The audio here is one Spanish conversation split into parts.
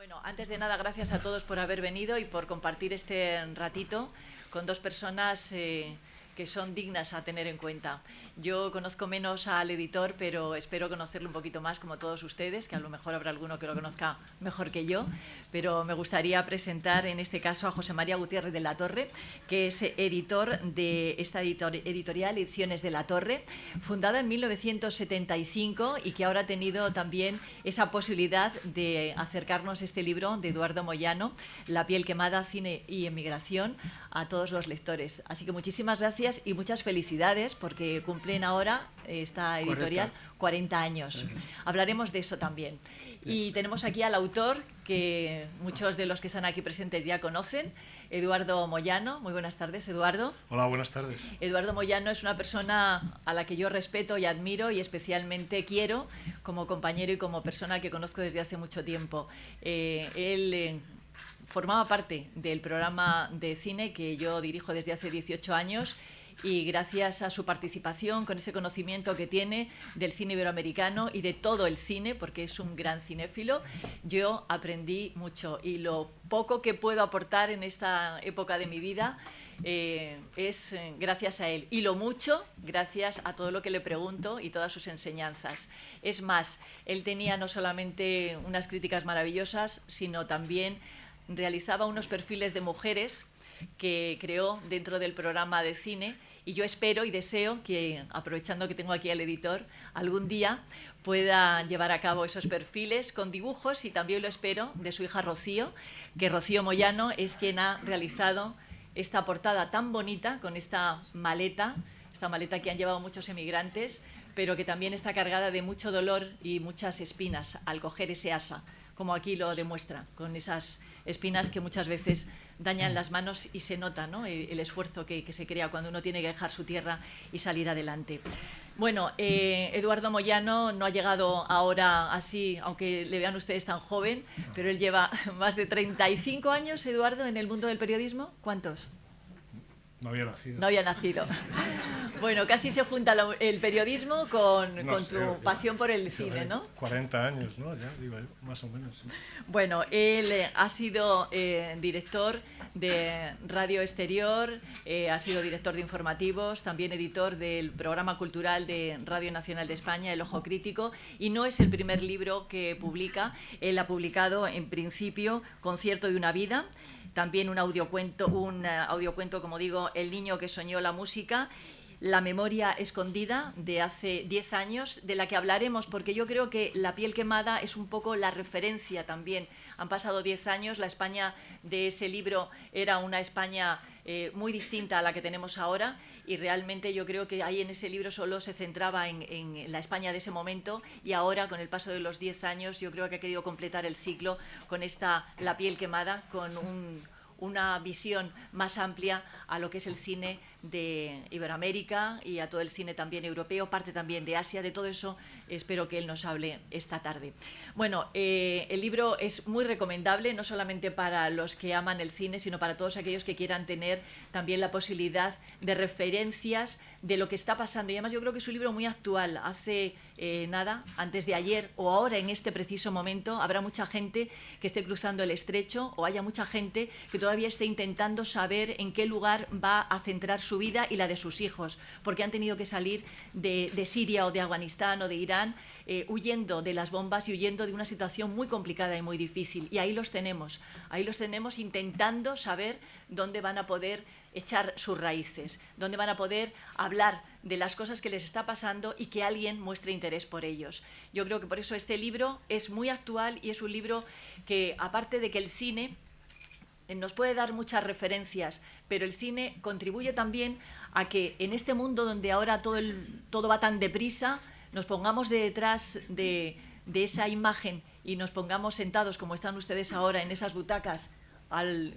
Bueno, antes de nada, gracias a todos por haber venido y por compartir este ratito con dos personas que son dignas a tener en cuenta. Yo conozco menos al editor, pero espero conocerlo un poquito más, como todos ustedes, que a lo mejor habrá alguno que lo conozca mejor que yo, pero me gustaría presentar en este caso a José María Gutiérrez de la Torre, que es editor de esta editorial Ediciones de la Torre, fundada en 1975 y que ahora ha tenido también esa posibilidad de acercarnos este libro de Eduardo Moyano, La piel quemada, cine y emigración, a todos los lectores. Así que muchísimas gracias y muchas felicidades porque cumplen ahora esta editorial 40 años. Hablaremos de eso también. Y tenemos aquí al autor que muchos de los que están aquí presentes ya conocen, Eduardo Moyano. Muy buenas tardes, Eduardo. Hola, buenas tardes. Eduardo Moyano es una persona a la que yo respeto y admiro y especialmente quiero como compañero y como persona que conozco desde hace mucho tiempo. Él formaba parte del programa de cine que yo dirijo desde hace 18 años y gracias a su participación, con ese conocimiento que tiene del cine iberoamericano y de todo el cine, porque es un gran cinéfilo, yo aprendí mucho y lo poco que puedo aportar en esta época de mi vida es gracias a él y lo mucho gracias a todo lo que le pregunto y todas sus enseñanzas. Es más, él tenía no solamente unas críticas maravillosas, sino también realizaba unos perfiles de mujeres que creó dentro del programa de cine y yo espero y deseo que, aprovechando que tengo aquí al editor, algún día pueda llevar a cabo esos perfiles con dibujos y también lo espero de su hija Rocío, que Rocío Moyano es quien ha realizado esta portada tan bonita con esta maleta que han llevado muchos emigrantes, pero que también está cargada de mucho dolor y muchas espinas al coger ese asa, como aquí lo demuestra, con esas espinas que muchas veces dañan las manos y se nota, ¿no?, el esfuerzo que se crea cuando uno tiene que dejar su tierra y salir adelante. Bueno, Eduardo Moyano no ha llegado ahora así, aunque le vean ustedes tan joven, pero él lleva más de 35 años, Eduardo, en el mundo del periodismo. ¿Cuántos? No había nacido. No había nacido. Bueno, casi se junta el periodismo con tu pasión por el cine, ¿no? 40 años, ¿no? Ya, digo, más o menos. Sí. Bueno, él ha sido director de Radio Exterior, ha sido director de informativos, también editor del programa cultural de Radio Nacional de España, El Ojo Crítico, y no es el primer libro que publica. Él ha publicado, en principio, Concierto de una vida, también un audiocuento, como digo, El niño que soñó la música, La memoria escondida, de hace 10 años, de la que hablaremos, porque yo creo que La piel quemada es un poco la referencia también. Han pasado 10 años, la España de ese libro era una España muy distinta a la que tenemos ahora, y realmente yo creo que ahí en ese libro solo se centraba en la España de ese momento, y ahora, con el paso de los 10 años, yo creo que ha querido completar el ciclo con esta La piel quemada, con una visión más amplia a lo que es el cine de Iberoamérica y a todo el cine también europeo, parte también de Asia. De todo eso espero que él nos hable esta tarde. Bueno, el libro es muy recomendable, no solamente para los que aman el cine, sino para todos aquellos que quieran tener también la posibilidad de referencias de lo que está pasando. Y además yo creo que es un libro muy actual. Hace nada, antes de ayer o ahora, en este preciso momento, habrá mucha gente que esté cruzando el estrecho, o haya mucha gente que todavía esté intentando saber en qué lugar va a centrar su vida y la de sus hijos, porque han tenido que salir de Siria o de Afganistán o de Irán, huyendo de las bombas y huyendo de una situación muy complicada y muy difícil. Y ahí los tenemos intentando saber dónde van a poder echar sus raíces, dónde van a poder hablar de las cosas que les está pasando y que alguien muestre interés por ellos. Yo creo que por eso este libro es muy actual y es un libro que, aparte de que el cine nos puede dar muchas referencias, pero el cine contribuye también a que en este mundo donde ahora todo va tan deprisa, nos pongamos detrás de esa imagen y nos pongamos sentados como están ustedes ahora en esas butacas,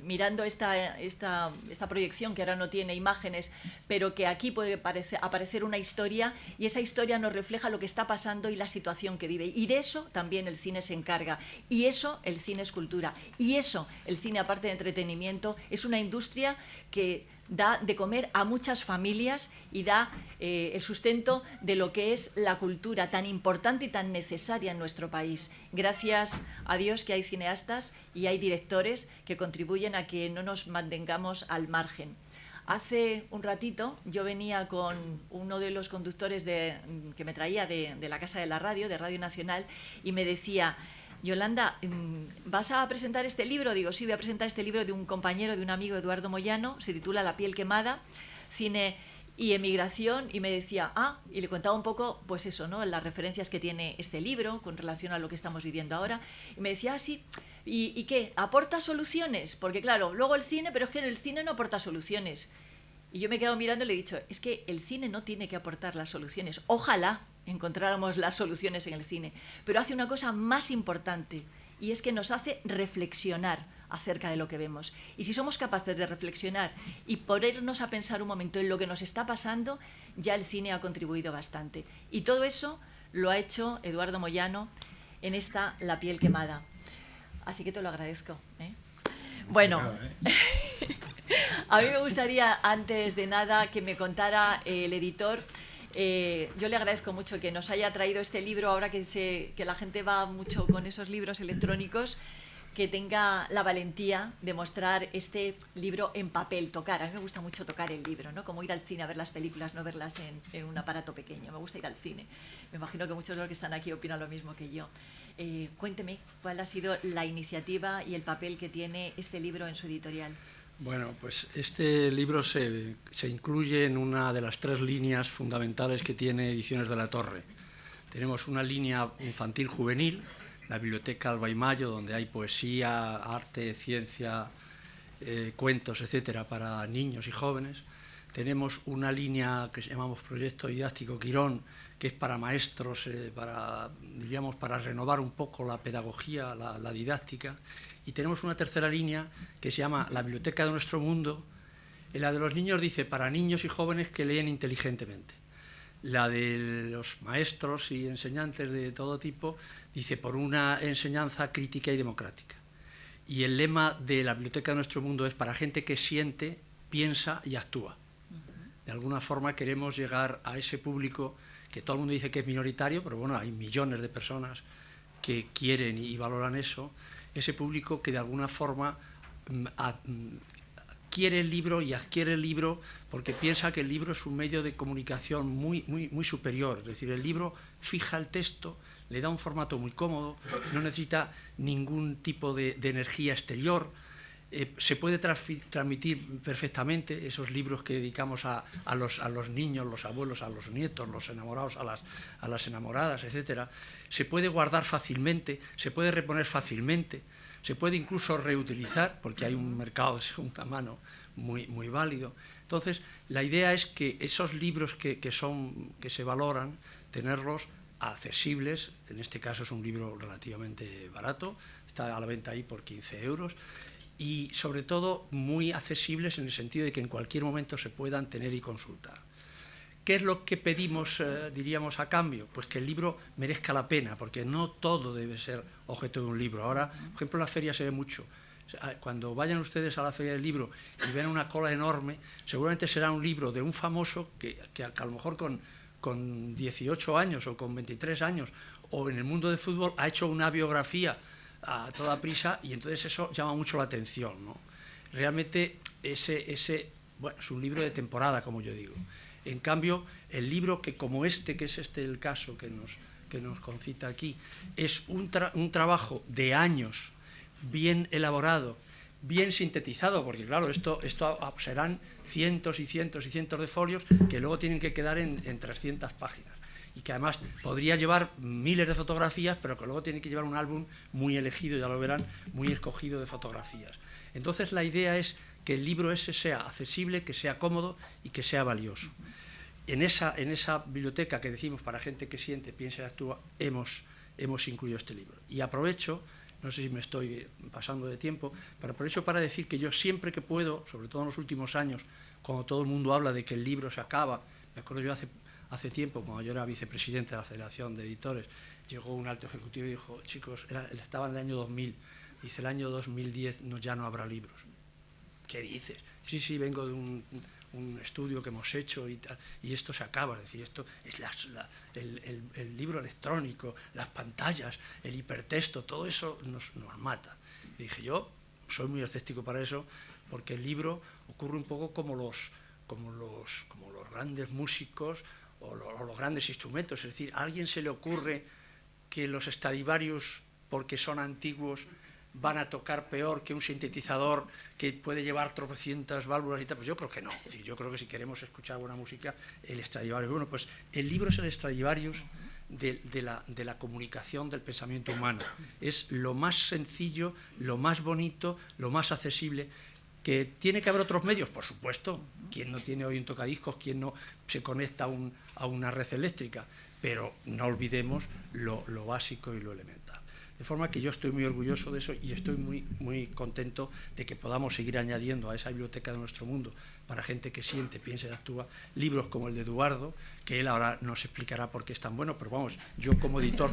mirando esta proyección que ahora no tiene imágenes, pero que aquí puede aparecer una historia, y esa historia nos refleja lo que está pasando y la situación que vive. Y de eso también el cine se encarga. Y eso el cine es cultura. Y eso el cine, aparte de entretenimiento, es una industria que da de comer a muchas familias y da el sustento de lo que es la cultura tan importante y tan necesaria en nuestro país. Gracias a Dios que hay cineastas y hay directores que contribuyen a que no nos mantengamos al margen. Hace un ratito yo venía con uno de los conductores que me traía de la Casa de la Radio, de Radio Nacional, y me decía: Yolanda, ¿vas a presentar este libro? Digo, sí, voy a presentar este libro de un compañero, de un amigo, Eduardo Moyano, se titula La piel quemada, cine y emigración, y me decía, y le contaba un poco, pues eso, ¿no?, las referencias que tiene este libro con relación a lo que estamos viviendo ahora, y me decía, sí, ¿y qué? ¿Aporta soluciones? Porque claro, luego el cine, pero es que el cine no aporta soluciones. Y yo me he quedado mirando y le he dicho, es que el cine no tiene que aportar las soluciones. Ojalá encontráramos las soluciones en el cine, pero hace una cosa más importante, y es que nos hace reflexionar acerca de lo que vemos. Y si somos capaces de reflexionar y ponernos a pensar un momento en lo que nos está pasando, ya el cine ha contribuido bastante. Y todo eso lo ha hecho Eduardo Moyano en esta La piel quemada. Así que te lo agradezco, ¿eh? Bueno, a mí me gustaría, antes de nada, que me contara el editor. Yo le agradezco mucho que nos haya traído este libro, ahora que la gente va mucho con esos libros electrónicos, que tenga la valentía de mostrar este libro en papel, tocar. A mí me gusta mucho tocar el libro, ¿no? Como ir al cine a ver las películas, no verlas en un aparato pequeño. Me gusta ir al cine. Me imagino que muchos de los que están aquí opinan lo mismo que yo. Cuénteme, ¿cuál ha sido la iniciativa y el papel que tiene este libro en su editorial? Bueno, pues este libro se incluye en una de las 3 líneas fundamentales que tiene Ediciones de la Torre. Tenemos una línea infantil juvenil, la Biblioteca Alba y Mayo, donde hay poesía, arte, ciencia, cuentos, etcétera, para niños y jóvenes. Tenemos una línea que llamamos Proyecto Didáctico Quirón, que es para maestros, para renovar un poco la pedagogía, la didáctica. Y tenemos una tercera línea que se llama La Biblioteca de Nuestro Mundo. En la de los niños dice para niños y jóvenes que leen inteligentemente. La de los maestros y enseñantes de todo tipo dice por una enseñanza crítica y democrática. Y el lema de La Biblioteca de Nuestro Mundo es para gente que siente, piensa y actúa. De alguna forma queremos llegar a ese público que todo el mundo dice que es minoritario, pero bueno, hay millones de personas que quieren y valoran eso. Ese público que de alguna forma quiere el libro y adquiere el libro porque piensa que el libro es un medio de comunicación muy superior. Es decir, el libro fija el texto, le da un formato muy cómodo, no necesita ningún tipo de energía exterior. Se puede transmitir perfectamente esos libros que dedicamos a los niños, los abuelos, a los nietos, los enamorados, a las enamoradas, etcétera. Se puede guardar fácilmente, se puede reponer fácilmente, se puede incluso reutilizar, porque hay un mercado de segunda mano muy válido. Entonces, la idea es que esos libros que se valoran, tenerlos accesibles. En este caso es un libro relativamente barato, está a la venta ahí por 15 euros. Y sobre todo muy accesibles en el sentido de que en cualquier momento se puedan tener y consultar. ¿Qué es lo que pedimos, diríamos, a cambio? Pues que el libro merezca la pena, porque no todo debe ser objeto de un libro. Ahora, por ejemplo, en la feria se ve mucho. Cuando vayan ustedes a la feria del libro y ven una cola enorme, seguramente será un libro de un famoso que a lo mejor con 18 años o con 23 años o en el mundo del fútbol ha hecho una biografía a toda prisa y entonces eso llama mucho la atención, ¿no? Realmente bueno, es un libro de temporada, como yo digo. En cambio, el libro que como que es el caso que nos concita aquí, es un trabajo de años bien elaborado, bien sintetizado, porque claro, esto serán cientos y cientos y cientos de folios que luego tienen que quedar en 300 páginas. Y que además podría llevar miles de fotografías, pero que luego tiene que llevar un álbum muy elegido, ya lo verán, muy escogido de fotografías. Entonces la idea es que el libro ese sea accesible, que sea cómodo y que sea valioso. En esa biblioteca que decimos para gente que siente, piensa y actúa, hemos incluido este libro. Y aprovecho, no sé si me estoy pasando de tiempo, pero aprovecho para decir que yo siempre que puedo, sobre todo en los últimos años, cuando todo el mundo habla de que el libro se acaba, me acuerdo yo hace tiempo, cuando yo era vicepresidente de la Federación de Editores, llegó un alto ejecutivo y dijo, chicos, estaba en el año 2000, dice, el año 2010 ya no habrá libros. ¿qué dices? Sí, sí, vengo de un estudio que hemos hecho y tal, y esto se acaba, es decir, esto es el libro electrónico, las pantallas, el hipertexto, todo eso nos mata. Y dije, yo soy muy escéptico para eso, porque el libro ocurre un poco como los grandes músicos o los grandes instrumentos, es decir, a alguien se le ocurre que los Stradivarius, porque son antiguos, van a tocar peor que un sintetizador que puede llevar tropecientas válvulas y tal. Pues yo creo que no. Es decir, yo creo que si queremos escuchar buena música, el Stradivarius. Bueno, pues el libro es el Stradivarius de la comunicación del pensamiento humano. Es lo más sencillo, lo más bonito, lo más accesible. ¿Que tiene que haber otros medios? Por supuesto. ¿Quién no tiene hoy un tocadiscos? ¿Quién no se conecta a una red eléctrica? Pero no olvidemos lo básico y lo elemental. De forma que yo estoy muy orgulloso de eso y estoy muy contento de que podamos seguir añadiendo a esa biblioteca de nuestro mundo, para gente que siente, piensa y actúa, libros como el de Eduardo, que él ahora nos explicará por qué es tan bueno, pero vamos, yo como editor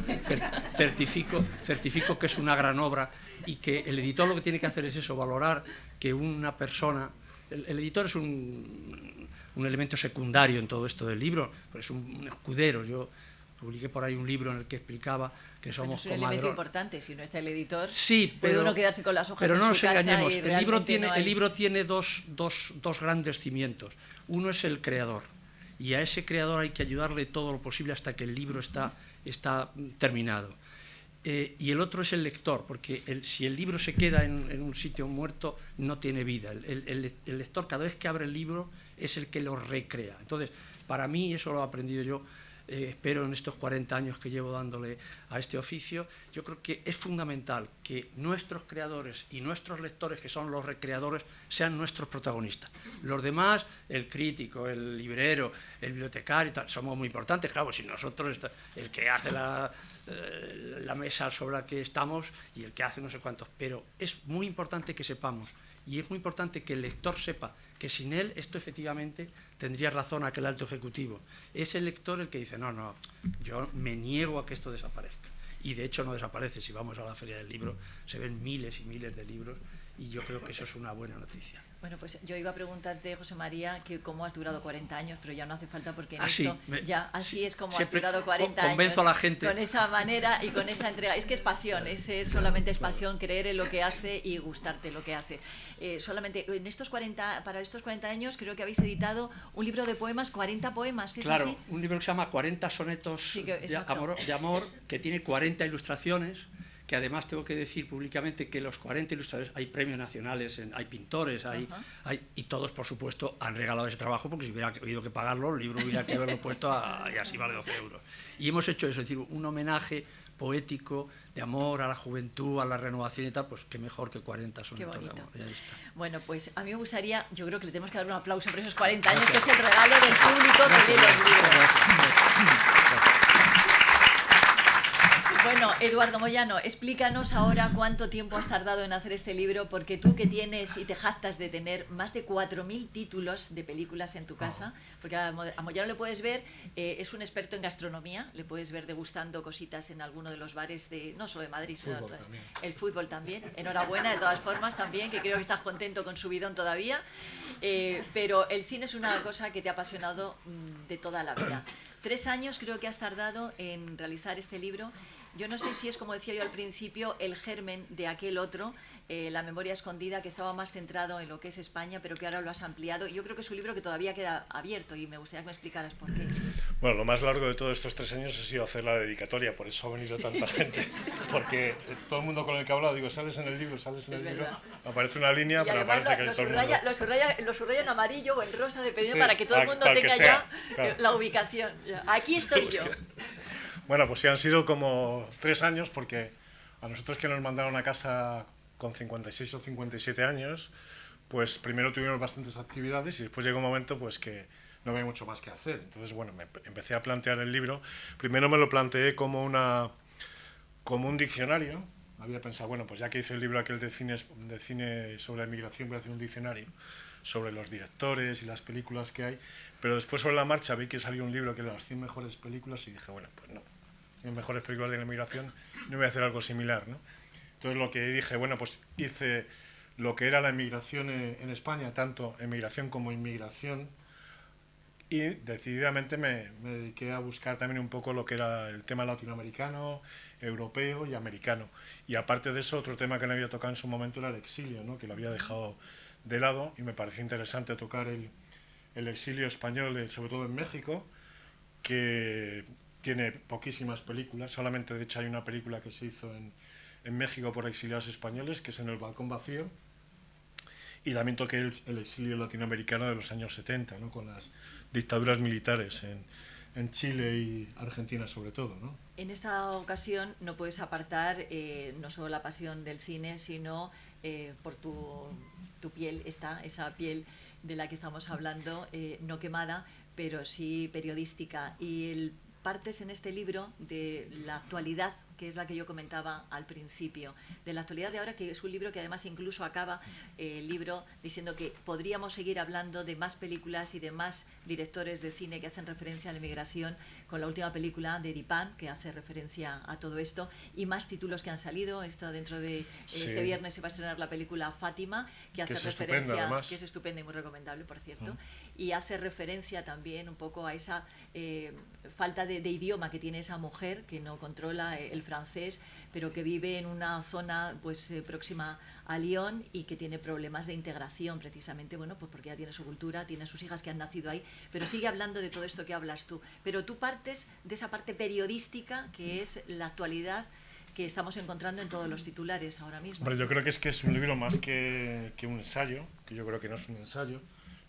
certifico que es una gran obra y que el editor lo que tiene que hacer es eso, valorar que una persona... El editor es un elemento secundario en todo esto del libro, pero es un escudero. Yo publiqué por ahí un libro en el que explicaba que somos comadrones. Es un elemento importante, si no está el editor, sí, puede uno quedarse con las hojas pero en no su nos casa engañemos, y el libro tiene dos grandes cimientos. Uno es el creador, y a ese creador hay que ayudarle todo lo posible hasta que el libro está terminado. Y el otro es el lector, porque si el libro se queda en un sitio muerto, no tiene vida. El lector, cada vez que abre el libro, es el que lo recrea. Entonces, para mí, eso lo he aprendido yo, espero en estos 40 años que llevo dándole a este oficio, yo creo que es fundamental que nuestros creadores y nuestros lectores, que son los recreadores, sean nuestros protagonistas. Los demás, el crítico, el librero, el bibliotecario y tal, somos muy importantes, claro, si nosotros, el que hace la mesa sobre la que estamos y el que hace no sé cuántos, pero es muy importante que sepamos, y es muy importante que el lector sepa que sin él esto efectivamente tendría razón aquel alto ejecutivo. Es el lector el que dice, no, yo me niego a que esto desaparezca. Y de hecho no desaparece. Si vamos a la Feria del Libro, se ven miles y miles de libros, y yo creo que eso es una buena noticia. Bueno, pues yo iba a preguntarte, José María, que cómo has durado 40 años, pero ya no hace falta porque en esto así es como has durado 40 años. Convenzo a la gente. Con esa manera y con esa entrega. Es que es pasión, solamente es pasión, creer en lo que hace y gustarte lo que hace. Solamente para estos 40 años creo que habéis editado un libro de poemas, 40 poemas, ¿es claro, así? Un libro que se llama 40 sonetos de amor, que tiene 40 ilustraciones, que además tengo que decir públicamente que los 40 ilustradores, hay premios nacionales, hay pintores, y todos, por supuesto, han regalado ese trabajo, porque si hubiera habido que pagarlo, el libro hubiera que haberlo puesto y así vale 12 euros. Y hemos hecho eso, es decir, un homenaje poético de amor a la juventud, a la renovación y tal, pues qué mejor que 40 sonetos de amor. Ya está. Bueno, pues a mí me gustaría, yo creo que le tenemos que dar un aplauso por esos 40 años, que es el regalo del público que lee los libros. Bueno, Eduardo Moyano, explícanos ahora cuánto tiempo has tardado en hacer este libro, porque tú que tienes y te jactas de tener más de 4.000 títulos de películas en tu casa, porque a Moyano le puedes ver, es un experto en gastronomía, le puedes ver degustando cositas en alguno de los bares, no solo de Madrid, sino el fútbol también. Enhorabuena, de todas formas, también, que creo que estás contento con su bidón todavía, pero el cine es una cosa que te ha apasionado de toda la vida. 3 años creo que has tardado en realizar este libro. Yo no sé si es, como decía yo al principio, el germen de aquel otro, La memoria escondida, que estaba más centrado en lo que es España, pero que ahora lo has ampliado. Yo creo que es un libro que todavía queda abierto y me gustaría que me explicaras por qué. Bueno, lo más largo de todos estos 3 años ha sido hacer la dedicatoria, por eso ha venido tanta gente. Porque todo el mundo con el que he hablado, digo, sales en el libro, aparece una línea, pero parece que es todo el mundo. Lo subraya en amarillo o en rosa, dependiendo, para que todo el mundo tenga ya la ubicación. Aquí estoy yo. Bueno, pues sí han sido como 3 años, porque a nosotros que nos mandaron a casa con 56 o 57 años, pues primero tuvimos bastantes actividades y después llegó un momento pues que no había mucho más que hacer. Entonces, bueno, me empecé a plantear el libro. Primero me lo planteé como un diccionario. Había pensado, bueno, pues ya que hice el libro aquel de cine sobre la inmigración, voy a hacer un diccionario sobre los directores y las películas que hay. Pero después, sobre la marcha, vi que salió un libro que era las 100 mejores películas y dije, bueno, pues no, 100 mejores películas de la inmigración, no voy a hacer algo similar, ¿no? Entonces lo que dije, bueno, pues hice lo que era la emigración en España, tanto emigración como inmigración, y decididamente me dediqué a buscar también un poco lo que era el tema latinoamericano, europeo y americano. Y aparte de eso, otro tema que no había tocado en su momento era el exilio, ¿no? Que lo había dejado de lado, y me pareció interesante tocar el exilio español, sobre todo en México, que tiene poquísimas películas. Solamente, de hecho, hay una película que se hizo en México por exiliados españoles, que es En el balcón vacío, y también toqué el exilio latinoamericano de los años 70, ¿no? Con las dictaduras militares en Chile y Argentina sobre todo, ¿no? En esta ocasión no puedes apartar no solo la pasión del cine, sino por tu piel, esa piel de la que estamos hablando, no quemada, pero sí periodística. Y partes en este libro de la actualidad, que es la que yo comentaba al principio, de la actualidad de ahora, que es un libro que además incluso acaba el libro diciendo que podríamos seguir hablando de más películas y de más directores de cine que hacen referencia a la inmigración, con la última película de Dipán, que hace referencia a todo esto, y más títulos que han salido. Dentro de este viernes se va a estrenar la película Fátima, que hace referencia, que es estupenda y muy recomendable, por cierto, y hace referencia también un poco a esa falta de idioma que tiene esa mujer, que no controla el francés, pero que vive en una zona pues próxima a Lyon y que tiene problemas de integración precisamente, bueno, pues porque ya tiene su cultura, tiene sus hijas que han nacido ahí, pero sigue hablando de todo esto que hablas tú. Pero tú partes de esa parte periodística que es la actualidad que estamos encontrando en todos los titulares ahora mismo. Bueno, yo creo que es un libro más que un ensayo, que yo creo que no es un ensayo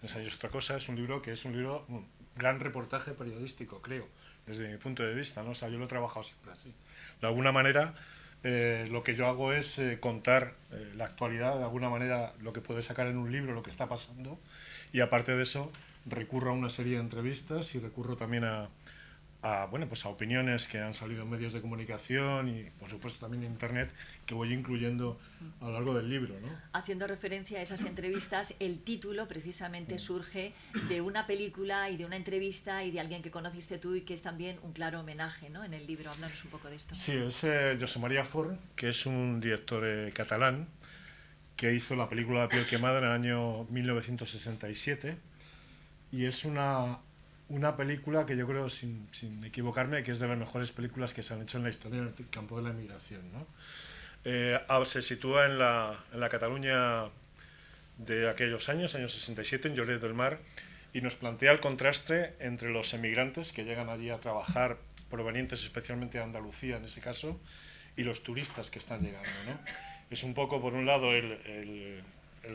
es otra cosa, es un libro, un gran reportaje periodístico, creo, desde mi punto de vista, ¿no? O sea, yo lo he trabajado siempre así. De alguna manera, lo que yo hago es contar la actualidad, de alguna manera, lo que puedes sacar en un libro, lo que está pasando, y aparte de eso, recurro a una serie de entrevistas y recurro también a opiniones que han salido en medios de comunicación y, por supuesto, también en Internet, que voy incluyendo a lo largo del libro, ¿no? Haciendo referencia a esas entrevistas, el título precisamente surge de una película y de una entrevista y de alguien que conociste tú y que es también un claro homenaje, ¿no? En el libro. Háblanos un poco de esto. Sí, es José María Forn, que es un director catalán que hizo la película La piel quemada en el año 1967, y es una película que yo creo, sin equivocarme, que es de las mejores películas que se han hecho en la historia en el campo de la inmigración, ¿no? Se sitúa en la Cataluña de aquellos años 67, en Lloret del Mar, y nos plantea el contraste entre los emigrantes que llegan allí a trabajar, provenientes especialmente de Andalucía en ese caso, y los turistas que están llegando, ¿no? Es un poco, por un lado, el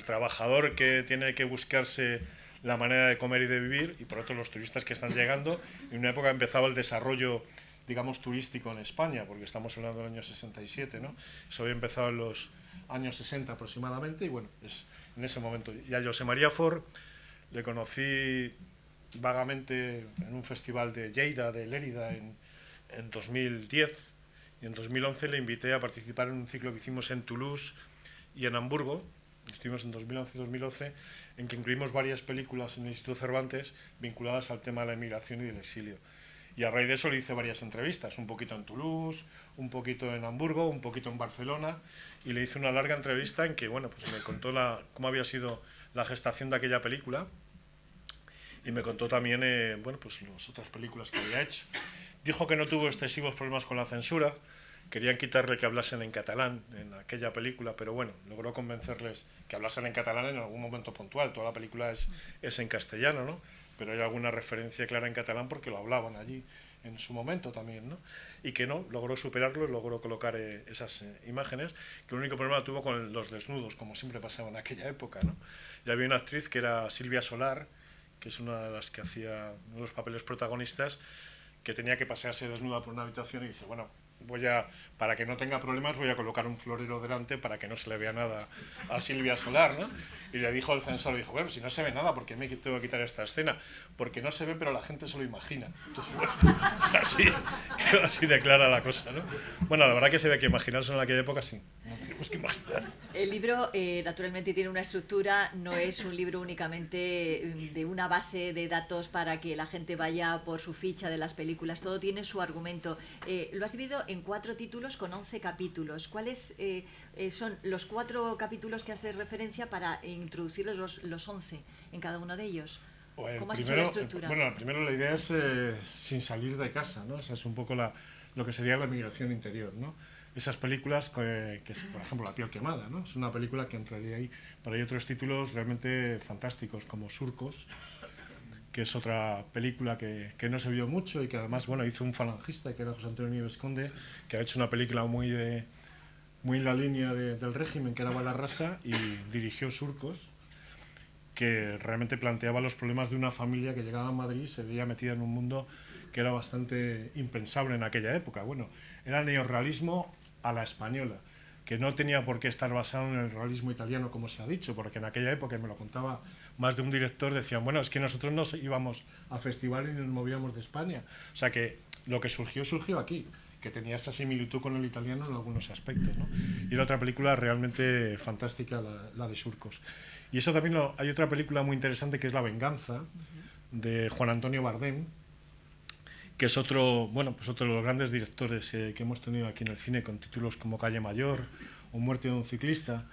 trabajador que tiene que buscarse la manera de comer y de vivir, y por otro los turistas que están llegando. En una época empezaba el desarrollo, digamos, turístico en España, porque estamos hablando del año 67, ¿no? Eso había empezado en los años 60 aproximadamente, y bueno, es en ese momento. Y a José María Forn le conocí vagamente en un festival de Lleida, de Lérida, en 2010, y en 2011 le invité a participar en un ciclo que hicimos en Toulouse y en Hamburgo. Estuvimos en 2011 y 2012, en que incluimos varias películas en el Instituto Cervantes vinculadas al tema de la inmigración y del exilio. Y a raíz de eso le hice varias entrevistas, un poquito en Toulouse, un poquito en Hamburgo, un poquito en Barcelona, y le hice una larga entrevista en que, bueno, pues me contó cómo había sido la gestación de aquella película, y me contó también, pues las otras películas que había hecho. Dijo que no tuvo excesivos problemas con la censura. Querían quitarle que hablasen en catalán en aquella película, pero bueno, logró convencerles que hablasen en catalán en algún momento puntual. Toda la película es en castellano, ¿no? Pero hay alguna referencia clara en catalán porque lo hablaban allí en su momento también, ¿no? Y que no, logró superarlo y logró colocar esas imágenes, que el único problema tuvo con los desnudos, como siempre pasaba en aquella época, ¿no? Y había una actriz que era Silvia Solar, que es una de las que hacía uno de los papeles protagonistas, que tenía que pasearse desnuda por una habitación, y dice, bueno, para que no tenga problemas, voy a colocar un florero delante para que no se le vea nada a Silvia Solar, ¿no? Y le dijo el censor, dijo, bueno, si no se ve nada, ¿por qué me tengo que quitar esta escena? Porque no se ve, pero la gente se lo imagina. Entonces, así declara la cosa, ¿no? Bueno, la verdad que se ve que imaginarse en aquella época sí, no tenemos que imaginar. El libro, naturalmente, tiene una estructura, no es un libro únicamente de una base de datos para que la gente vaya por su ficha de las películas, todo tiene su argumento. Lo has dividido en 4 títulos artículos con 11 capítulos. ¿Cuáles son los 4 capítulos que haces referencia para introducir los 11 en cada uno de ellos? ¿Cómo has hecho la estructura? Bueno, primero la idea es sin salir de casa, ¿no? O sea, es un poco lo que sería la migración interior, ¿no? Esas películas que es, por ejemplo, La piel quemada, ¿no? Es una película que entraría ahí, pero hay otros títulos realmente fantásticos como Surcos, que es otra película que no se vio mucho y que además, bueno, hizo un falangista, que era José Antonio Nieves Conde, que ha hecho una película muy en la línea del régimen, que era Bala Rasa, y dirigió Surcos, que realmente planteaba los problemas de una familia que llegaba a Madrid y se veía metida en un mundo que era bastante impensable en aquella época. Bueno, era neorrealismo a la española, que no tenía por qué estar basado en el realismo italiano, como se ha dicho, porque en aquella época, me lo contaba más de un director, decían, bueno, es que nosotros nos íbamos a festivales y nos movíamos de España. O sea que lo que surgió aquí, que tenía esa similitud con el italiano en algunos aspectos, ¿no? Y era otra película realmente fantástica, la de Surcos. Y eso también hay otra película muy interesante que es La venganza, de Juan Antonio Bardem, que es otro de los grandes directores que hemos tenido aquí en el cine, con títulos como Calle Mayor o Muerte de un ciclista,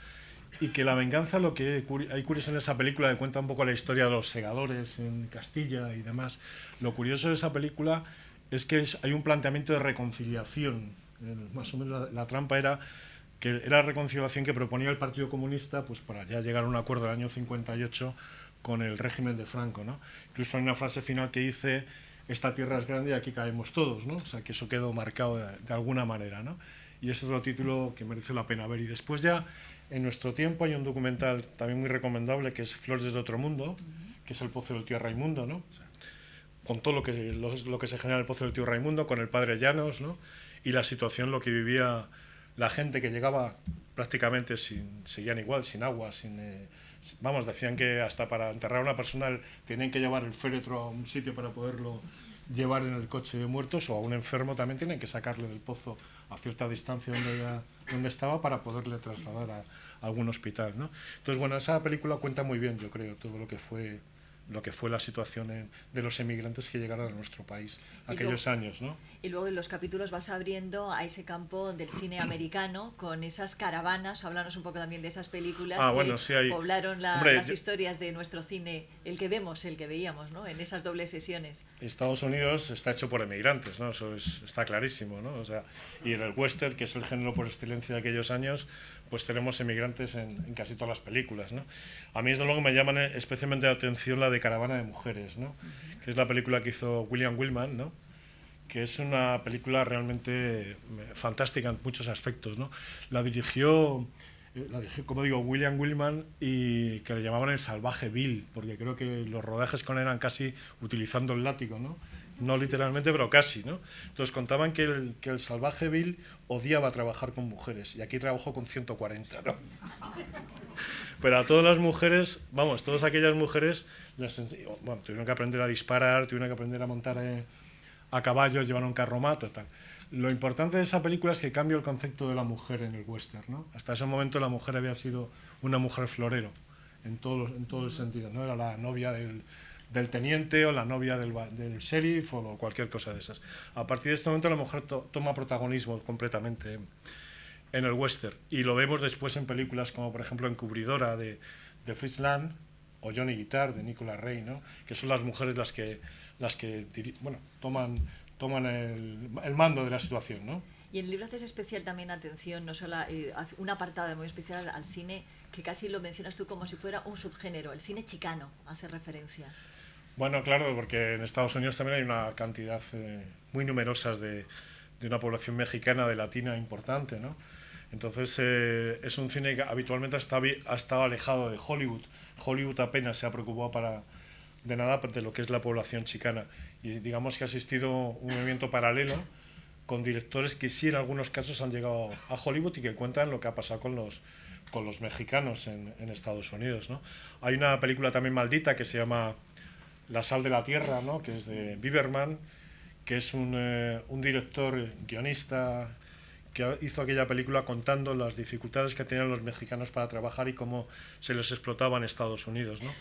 y que La venganza, lo que hay curioso en esa película, que cuenta un poco la historia de los segadores en Castilla y demás. Lo curioso de esa película es que hay un planteamiento de reconciliación. Más o menos la trampa era que era la reconciliación que proponía el Partido Comunista, pues para ya llegar a un acuerdo del año 58 con el régimen de Franco, ¿no? Incluso hay una frase final que dice: esta tierra es grande y aquí caemos todos, ¿no? O sea, que eso quedó marcado de alguna manera, ¿no? Y es otro título que merece la pena ver. Y después ya, en nuestro tiempo, hay un documental también muy recomendable, que es Flores de otro mundo, que es El pozo del tío Raimundo, ¿no? Con todo lo que se genera en el pozo del tío Raimundo, con el padre Llanos, ¿no? Y la situación, lo que vivía la gente que llegaba prácticamente seguían igual, sin agua, vamos, decían que hasta para enterrar a una persona tenían que llevar el féretro a un sitio para poderlo llevar en el coche de muertos, o a un enfermo también tienen que sacarle del pozo a cierta distancia donde estaba para poderle trasladar a algún hospital, ¿no? Entonces, bueno, esa película cuenta muy bien, yo creo, todo lo que fue la situación de los emigrantes que llegaron a nuestro país aquellos años, ¿no? Y luego en los capítulos vas abriendo a ese campo del cine americano con esas caravanas. Háblanos un poco también de esas películas que poblaron las historias de nuestro cine, el que veíamos, ¿no? En esas dobles sesiones. Estados Unidos está hecho por emigrantes, ¿no? Eso está clarísimo, ¿no? O sea, y en el western, que es el género por excelencia de aquellos años, pues tenemos emigrantes en casi todas las películas, ¿no? A mí, desde luego, me llaman especialmente la atención la de Caravana de mujeres, ¿no? Que es la película que hizo William Wildman, ¿no? Que es una película realmente fantástica en muchos aspectos, ¿no? La dirigió, como digo, William Wildman, y que le llamaban el salvaje Bill, porque creo que los rodajes con él eran casi utilizando el látigo, ¿no? No literalmente, pero casi, ¿no? Entonces contaban que el salvaje Bill odiaba trabajar con mujeres, y aquí trabajó con 140, ¿no? Pero a todas las mujeres, vamos, todas aquellas mujeres, tuvieron que aprender a disparar, tuvieron que aprender a montar a caballo, llevar un carromato y tal. Lo importante de esa película es que cambia el concepto de la mujer en el western, ¿no? Hasta ese momento la mujer había sido una mujer florero, en todo el sentido, ¿no? Era la novia del teniente, o la novia del sheriff, o cualquier cosa de esas. A partir de este momento la mujer toma protagonismo completamente en el western, y lo vemos después en películas como, por ejemplo, Encubridora de Fritz Lang, o Johnny Guitar de Nicolas Rey, ¿no? Que son las mujeres las que toman el mando de la situación, ¿no? Y en el libro haces especial también atención, no solo un apartado muy especial al cine, que casi lo mencionas tú como si fuera un subgénero, el cine chicano, hace referencia. Bueno, claro, porque en Estados Unidos también hay una cantidad muy numerosa de una población mexicana, de latina importante, ¿no? Entonces es un cine que habitualmente ha estado alejado de Hollywood. Hollywood apenas se ha preocupado de nada de lo que es la población chicana, y digamos que ha existido un movimiento paralelo con directores que sí en algunos casos han llegado a Hollywood y que cuentan lo que ha pasado con los mexicanos en Estados Unidos, ¿no? Hay una película también maldita que se llama La sal de la tierra, ¿no? Que es de Biberman, que es un director guionista que hizo aquella película contando las dificultades que tenían los mexicanos para trabajar y cómo se les explotaba en Estados Unidos, ¿no?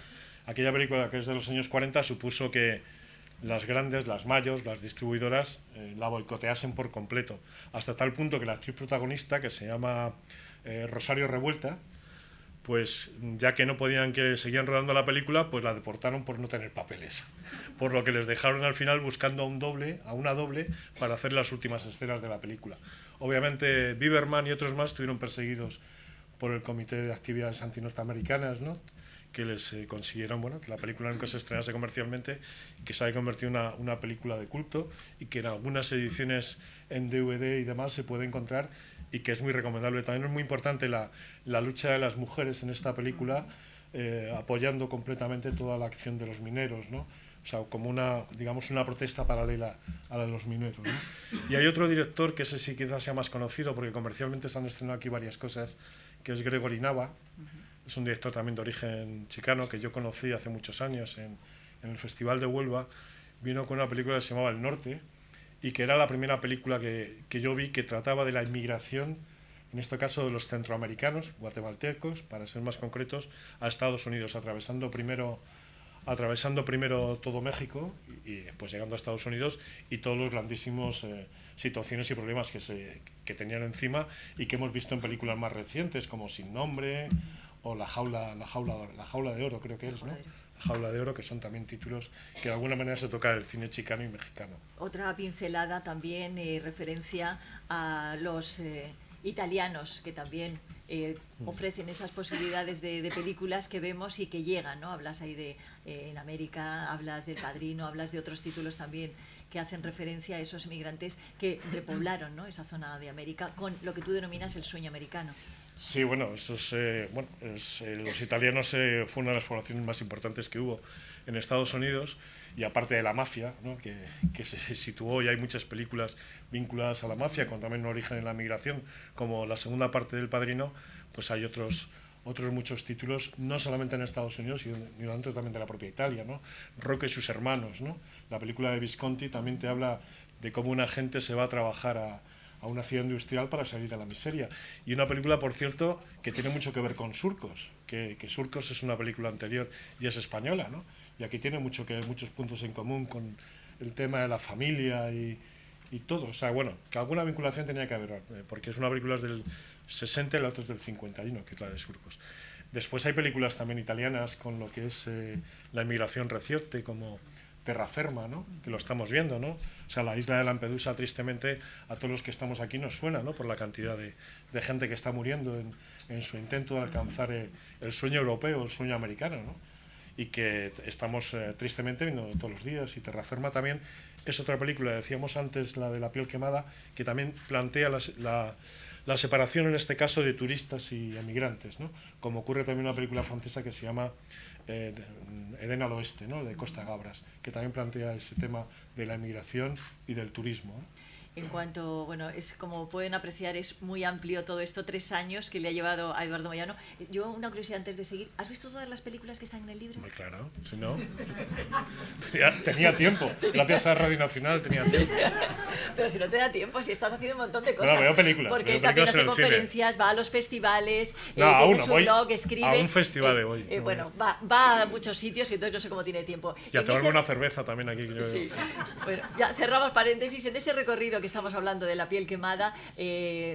Aquella película, que es de los años 40, supuso que las grandes, las mayors, las distribuidoras, la boicoteasen por completo, hasta tal punto que la actriz protagonista, que se llama Rosario Revuelta, pues ya que no podían, que seguían rodando la película, pues la deportaron por no tener papeles, por lo que les dejaron al final buscando a una doble para hacer las últimas escenas de la película. Obviamente Biberman y otros más estuvieron perseguidos por el Comité de Actividades Antinorteamericanas, ¿no?, que les consiguieron, bueno, que la película nunca se estrenase comercialmente, que se haya convertido en una película de culto y que en algunas ediciones en DVD y demás se puede encontrar, y que es muy recomendable. También es muy importante la lucha de las mujeres en esta película, apoyando completamente toda la acción de los mineros, ¿no? O sea, como digamos, una protesta paralela a la de los mineros, ¿no? Y hay otro director, que ese sí quizás sea más conocido, porque comercialmente se han estrenado aquí varias cosas, que es Gregory Nava. Es un director también de origen chicano, que yo conocí hace muchos años en el Festival de Huelva. Vino con una película que se llamaba El Norte, y que era la primera película que yo vi que trataba de la inmigración, en este caso de los centroamericanos, guatemaltecos, para ser más concretos, a Estados Unidos, atravesando primero todo México y pues llegando a Estados Unidos, y todos los grandísimos situaciones y problemas que tenían encima, y que hemos visto en películas más recientes como Sin Nombre o La Jaula de Oro, creo que es, ¿no? La Jaula de Oro, que son también títulos que de alguna manera se toca el cine chicano y mexicano. Otra pincelada también, referencia a los italianos, que también ofrecen esas posibilidades de películas que vemos y que llegan, ¿no? Hablas ahí de en América, hablas del Padrino, hablas de otros títulos también que hacen referencia a esos emigrantes que repoblaron, ¿no?, esa zona de América con lo que tú denominas el sueño americano. Sí, bueno, los italianos fue una de las poblaciones más importantes que hubo en Estados Unidos, y aparte de la mafia, ¿no?, que se situó, y hay muchas películas vinculadas a la mafia, con también un origen en la migración, como la segunda parte del Padrino, pues hay otros muchos títulos, no solamente en Estados Unidos, sino dentro también de la propia Italia, ¿no? Roque y sus hermanos, ¿no? La película de Visconti también te habla de cómo una gente se va a trabajar a una ciudad industrial para salir de la miseria. Y una película, por cierto, que tiene mucho que ver con Surcos, que Surcos es una película anterior y es española, ¿no? Y aquí tiene muchos puntos en común con el tema de la familia y todo. O sea, bueno, que alguna vinculación tenía que haber, porque es una película del 60 y la otra es del 51, que es la de Surcos. Después hay películas también italianas con lo que es la inmigración reciente, como Terraferma, ¿no?, que lo estamos viendo, ¿no? O sea, la isla de Lampedusa, tristemente, a todos los que estamos aquí nos suena, ¿no?, por la cantidad de gente que está muriendo en su intento de alcanzar el sueño europeo, el sueño americano, ¿no?, y que estamos tristemente viendo todos los días. Y Terraferma también es otra película, decíamos antes, la de La piel quemada, que también plantea la separación, en este caso, de turistas y emigrantes, ¿no?, como ocurre también en una película francesa que se llama Edén al Oeste, ¿no?, de Costa Gabras, que también plantea ese tema de la emigración y del turismo, ¿no? En cuanto, bueno, es como pueden apreciar, es muy amplio todo esto, 3 años que le ha llevado a Eduardo Moyano. Yo, una curiosidad antes de seguir, ¿has visto todas las películas que están en el libro? Muy claro, si no, tenía tiempo, gracias a Radio Nacional tenía tiempo. Pero si no te da tiempo, si estás haciendo un montón de cosas. No, veo películas. Porque veo también películas hace conferencias, va a los festivales, tiene su blog, escribe. A un festival voy. Bueno, va a muchos sitios y entonces no sé cómo tiene tiempo. Y a tomarme una cerveza también aquí. Que yo sí. Bueno, ya cerramos paréntesis. En ese recorrido que estamos hablando de La piel quemada,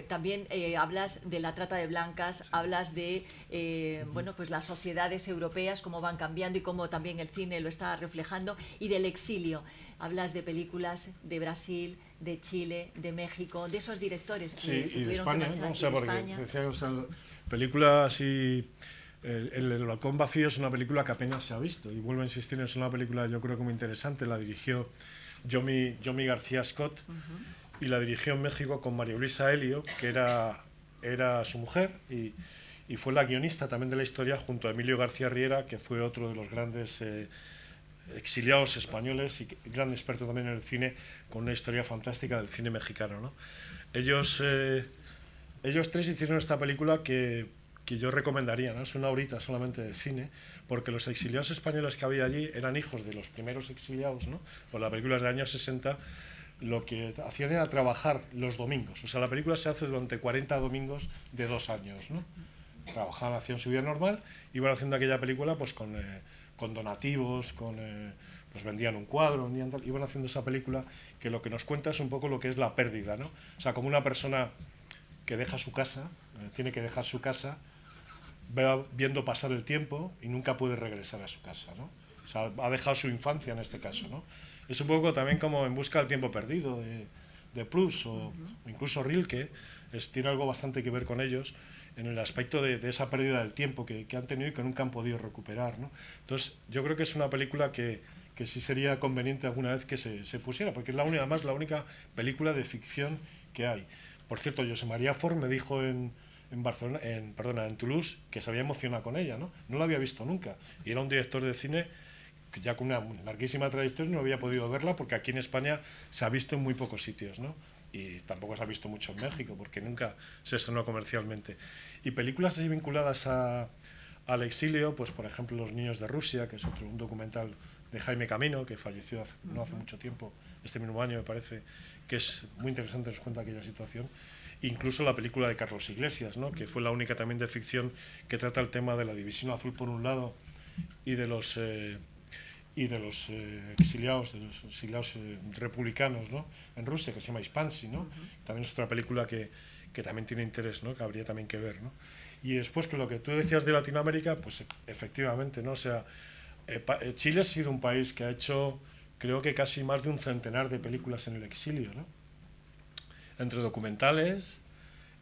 también hablas de la trata de blancas, hablas de bueno, pues las sociedades europeas, cómo van cambiando y cómo también el cine lo está reflejando, y del exilio. Hablas de películas de Brasil, de Chile, de México, de esos directores que se y de tuvieron España, que marchar, ¿no? O sea, porque España. decía, o sea, película así. El balcón vacío es una película que apenas se ha visto, y vuelvo a insistir, es una película yo creo que muy interesante. La dirigió Yomi García Scott, y la dirigió en México con María Luisa Helio, que era su mujer, y fue la guionista también de la historia, junto a Emilio García Riera, que fue otro de los grandes exiliados españoles y gran experto también en el cine, con una historia fantástica del cine mexicano, ¿no? Ellos tres hicieron esta película que yo recomendaría, ¿no? Es una horita solamente de cine, porque los exiliados españoles que había allí eran hijos de los primeros exiliados, ¿no? Pues la película es de años 60, lo que hacían era trabajar los domingos. O sea, la película se hace durante 40 domingos de 2 años, ¿no? Trabajaban, hacían su vida normal, iban haciendo aquella película pues con donativos, con pues vendían un cuadro, vendían tal, iban haciendo esa película que lo que nos cuenta es un poco lo que es la pérdida, ¿no? O sea, como una persona que deja su casa, tiene que dejar su casa, va viendo pasar el tiempo y nunca puede regresar a su casa, ¿no? O sea, ha dejado su infancia en este caso, ¿no? Es un poco también como En busca del tiempo perdido de Proust o incluso Rilke, tiene algo bastante que ver con ellos en el aspecto de esa pérdida del tiempo que han tenido y que nunca han podido recuperar, ¿no? Entonces, yo creo que es una película que sí sería conveniente alguna vez que se pusiera, porque es además la única película de ficción que hay. Por cierto, José María Fort me dijo en Barcelona, en Toulouse, que se había emocionado con ella, ¿no? No la había visto nunca. Y era un director de cine que ya con una larguísima trayectoria no había podido verla, porque aquí en España se ha visto en muy pocos sitios, ¿no? Y tampoco se ha visto mucho en México, porque nunca se estrenó comercialmente. Y películas así vinculadas al exilio, pues por ejemplo Los niños de Rusia, que es un documental de Jaime Camino, que falleció no hace mucho tiempo, este mismo año me parece, que es muy interesante, nos cuenta aquella situación. Incluso la película de Carlos Iglesias, ¿no? Que fue la única también de ficción que trata el tema de la división azul por un lado y de los exiliados republicanos, ¿no? En Rusia, que se llama Hispansi, ¿no? También es otra película que también tiene interés, ¿no? Que habría también que ver, ¿no? Y después, con lo que tú decías de Latinoamérica, pues efectivamente, ¿no? O sea, Chile ha sido un país que ha hecho, creo que casi más de un centenar de películas en el exilio, ¿no? Entre documentales,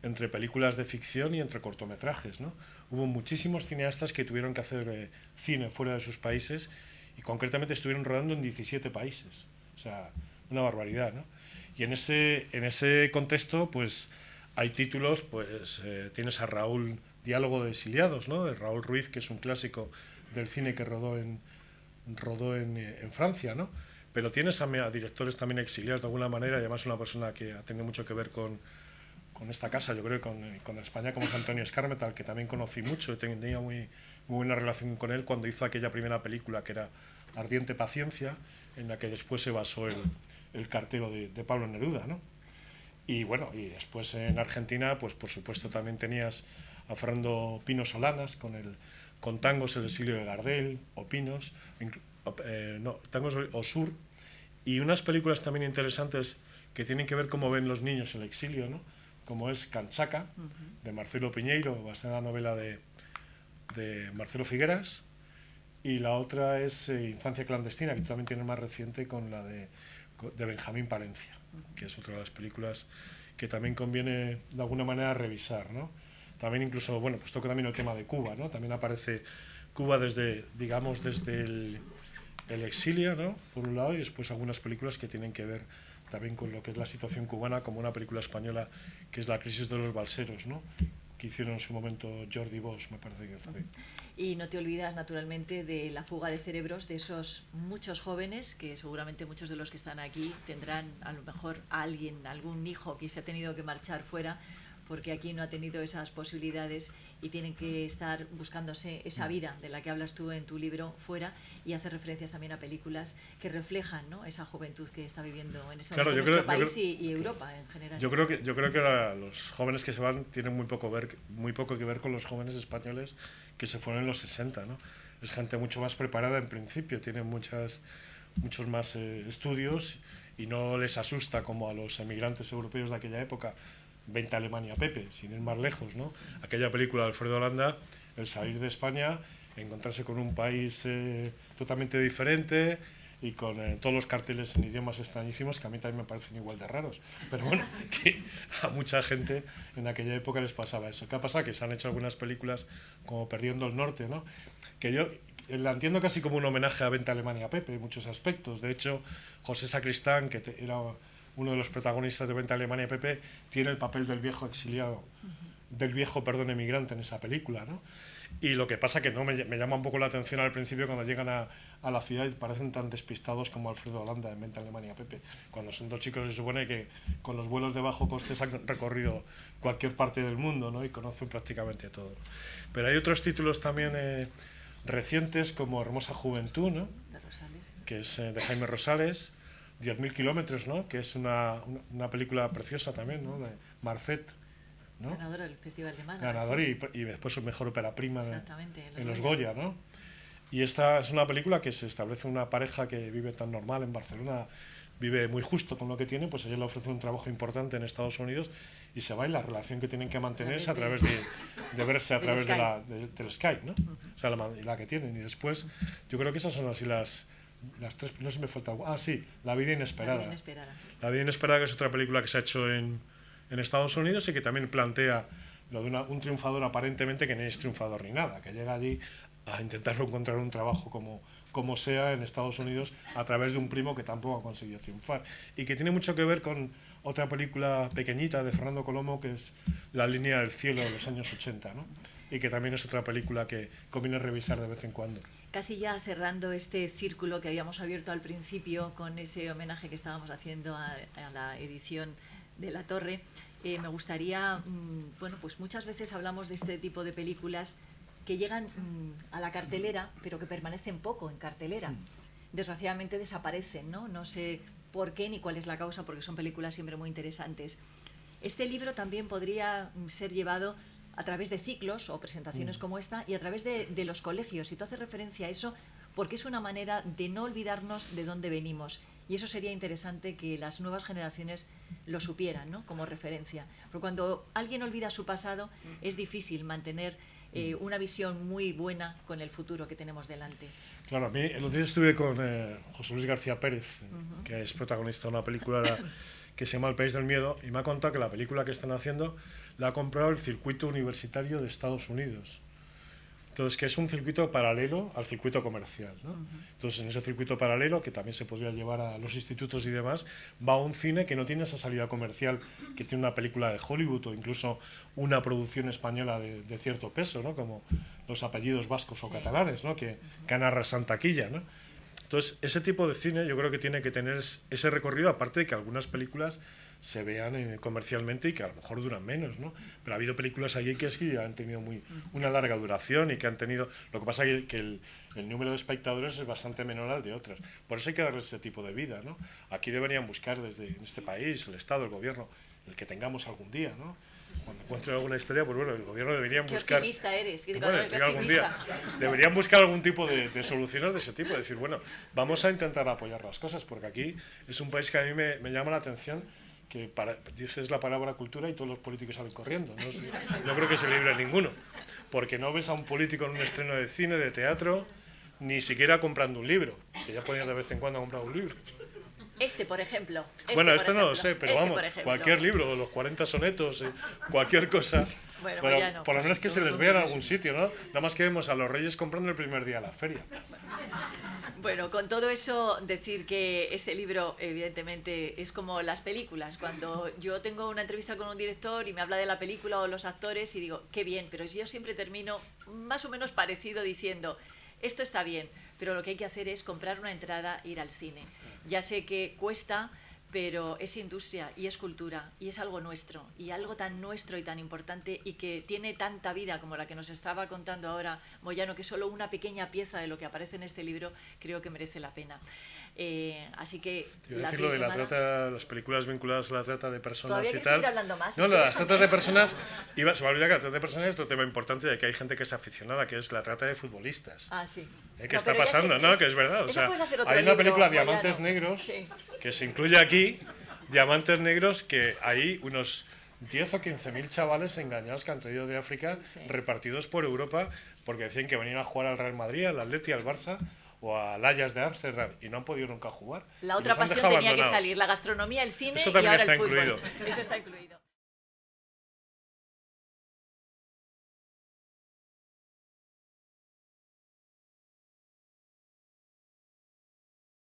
entre películas de ficción y entre cortometrajes, ¿no? Hubo muchísimos cineastas que tuvieron que hacer cine fuera de sus países y concretamente estuvieron rodando en 17 países. O sea, una barbaridad, ¿no? Y en ese contexto, pues, hay títulos, pues, tienes a Raúl, Diálogo de exiliados, ¿no? De Raúl Ruiz, que es un clásico del cine que rodó en Francia, ¿no? Pero tienes a directores también exiliados de alguna manera, y además una persona que ha tenido mucho que ver con esta casa, yo creo, con España, como es Antonio Escarmeta, al que también conocí mucho, tenía muy buena relación con él cuando hizo aquella primera película que era Ardiente Paciencia, en la que después se basó el cartero de Pablo Neruda, ¿no? Y bueno, y después en Argentina, pues por supuesto también tenías a Fernando Pino Solanas con Tangos, el exilio de Gardel, o Pinos, Tangos o Sur, y unas películas también interesantes que tienen que ver cómo ven los niños el exilio, ¿no? Como es Canchaca, de Marcelo Piñeiro, basada en la novela de Marcelo Figueras, y la otra es Infancia clandestina, que también tiene más reciente, con la de Benjamín Palencia, que es otra de las películas que también conviene de alguna manera revisar, ¿no? También incluso, bueno, pues toca también el tema de Cuba, ¿no? También aparece Cuba desde el exilio, ¿no? Por un lado, y después algunas películas que tienen que ver también con lo que es la situación cubana, como una película española que es La crisis de los balseros, ¿no? Que hicieron en su momento Jordi Bosch, me parece que fue. Y no te olvidas, naturalmente, de La fuga de cerebros, de esos muchos jóvenes, que seguramente muchos de los que están aquí tendrán a lo mejor algún hijo que se ha tenido que marchar fuera, porque aquí no ha tenido esas posibilidades y tienen que estar buscándose esa vida de la que hablas tú en tu libro fuera, y hace referencias también a películas que reflejan, ¿no?, esa juventud que está viviendo en este momento nuestro país y Europa en general. Yo creo que los jóvenes que se van tienen muy poco que ver con los jóvenes españoles que se fueron en los 60, ¿no? Es gente mucho más preparada en principio, tienen muchos más estudios y no les asusta como a los emigrantes europeos de aquella época. Vente a Alemania, Pepe, sin ir más lejos, ¿no? Aquella película de Alfredo Landa, el salir de España, encontrarse con un país totalmente diferente y con todos los carteles en idiomas extrañísimos que a mí también me parecen igual de raros. Pero bueno, que a mucha gente en aquella época les pasaba eso. ¿Qué ha pasado? Que se han hecho algunas películas como Perdiendo el Norte, ¿no? Que yo la entiendo casi como un homenaje a Vente a Alemania, Pepe, en muchos aspectos. De hecho, José Sacristán, que era uno de los protagonistas de Vente a Alemania, Pepe, tiene el papel del viejo exiliado, emigrante en esa película, ¿no? Y lo que pasa que no me llama un poco la atención al principio cuando llegan a la ciudad y parecen tan despistados como Alfredo Holanda en Vente a Alemania, Pepe, cuando son dos chicos se supone que con los vuelos de bajo coste se han recorrido cualquier parte del mundo, ¿no? Y conocen prácticamente todo. Pero hay otros títulos también recientes como Hermosa Juventud, ¿no? De Rosales. Que es de Jaime Rosales, 10.000 kilómetros, ¿no? Que es una película preciosa también, ¿no? De Marfet, ¿no? Ganadora del Festival de Málaga. Ganador sí. y después su mejor ópera prima en los Goya, Goya, ¿no? Y esta es una película que se establece una pareja que vive tan normal en Barcelona, vive muy justo con lo que tiene, pues ella le ofrece un trabajo importante en Estados Unidos y se va, y la relación que tienen que mantenerse a través de verse a través del Skype, ¿no? O sea, la que tienen. Y después, yo creo que esas son así las tres, no sé si me falta algo. Ah, sí, La vida inesperada. La vida inesperada, que es otra película que se ha hecho en Estados Unidos y que también plantea lo de un triunfador aparentemente que no es triunfador ni nada, que llega allí a intentar encontrar un trabajo como sea en Estados Unidos a través de un primo que tampoco ha conseguido triunfar, y que tiene mucho que ver con otra película pequeñita de Fernando Colomo, que es La línea del cielo de los años 80, ¿no? Y que también es otra película que conviene revisar de vez en cuando. Casi ya cerrando este círculo que habíamos abierto al principio con ese homenaje que estábamos haciendo a la edición de La Torre, me gustaría, bueno, pues muchas veces hablamos de este tipo de películas que llegan a la cartelera, pero que permanecen poco en cartelera. Desgraciadamente desaparecen, ¿no? No sé por qué ni cuál es la causa, porque son películas siempre muy interesantes. Este libro también podría ser llevado a través de ciclos o presentaciones como esta y a través de los colegios. Y tú haces referencia a eso porque es una manera de no olvidarnos de dónde venimos. Y eso sería interesante que las nuevas generaciones lo supieran, ¿no? Como referencia. Porque cuando alguien olvida su pasado es difícil mantener una visión muy buena con el futuro que tenemos delante. Claro, a mí el otro día estuve con José Luis García Pérez, que es protagonista de una película que se llama El país del miedo, y me ha contado que la película que están haciendo la ha comprado el circuito universitario de Estados Unidos. Entonces, que es un circuito paralelo al circuito comercial, ¿no? Entonces, en ese circuito paralelo, que también se podría llevar a los institutos y demás, va un cine que no tiene esa salida comercial que tiene una película de Hollywood o incluso una producción española de cierto peso, ¿no? Como Los apellidos vascos o catalanes, ¿no? Que arrasan taquilla, ¿no? Entonces, ese tipo de cine yo creo que tiene que tener ese recorrido, aparte de que algunas películas se vean comercialmente y que a lo mejor duran menos, ¿no? Pero ha habido películas allí que sí han tenido una larga duración y que han tenido... Lo que pasa es que el número de espectadores es bastante menor al de otras. Por eso hay que darles ese tipo de vida, ¿no? Aquí deberían buscar desde en este país, el Estado, el Gobierno, el que tengamos algún día, ¿no? Cuando encuentren alguna historia, pues bueno, el Gobierno debería buscar... Qué optimista eres. Algún día deberían buscar algún tipo de soluciones de ese tipo, de decir, bueno, vamos a intentar apoyar las cosas, porque aquí es un país que a mí me llama la atención, que dices la palabra cultura y todos los políticos salen corriendo. No creo que se libre ninguno, porque no ves a un político en un estreno de cine, de teatro, ni siquiera comprando un libro, que ya podían de vez en cuando comprar un libro. Por ejemplo. Bueno, esto no lo sé, pero vamos, cualquier libro, los 40 sonetos, cualquier cosa. Bueno, pero ya no, por lo menos que se les vea en algún sitio, ¿no? Nada más que vemos a los reyes comprando el primer día a la feria. Bueno, con todo eso, decir que este libro, evidentemente, es como las películas. Cuando yo tengo una entrevista con un director y me habla de la película o los actores y digo, qué bien, pero yo siempre termino más o menos parecido diciendo, esto está bien, pero lo que hay que hacer es comprar una entrada e ir al cine. Ya sé que cuesta, pero es industria y es cultura y es algo nuestro y algo tan nuestro y tan importante y que tiene tanta vida como la que nos estaba contando ahora Moyano, que es solo una pequeña pieza de lo que aparece en este libro, creo que merece la pena. Así que... Quiero decir lo de la trata, las películas vinculadas a la trata de personas y tal... Todavía seguir hablando más. No, las tratas de personas... se me ha olvidado que la trata de personas es otro tema importante de que hay gente que es aficionada, que es la trata de futbolistas. Ah, sí. ¿Qué está pasando? ¿No? Que es verdad. O sea, hay una película, Diamantes Negros, sí, que se incluye aquí, Diamantes Negros, que hay unos 10 o 15.000 chavales engañados que han traído de África, repartidos por Europa, porque decían que venían a jugar al Real Madrid, al Atleti, al Barça o al Ajax de Ámsterdam, y no han podido nunca jugar. La otra pasión tenía que salir, la gastronomía, el cine y ahora el fútbol. Eso está incluido.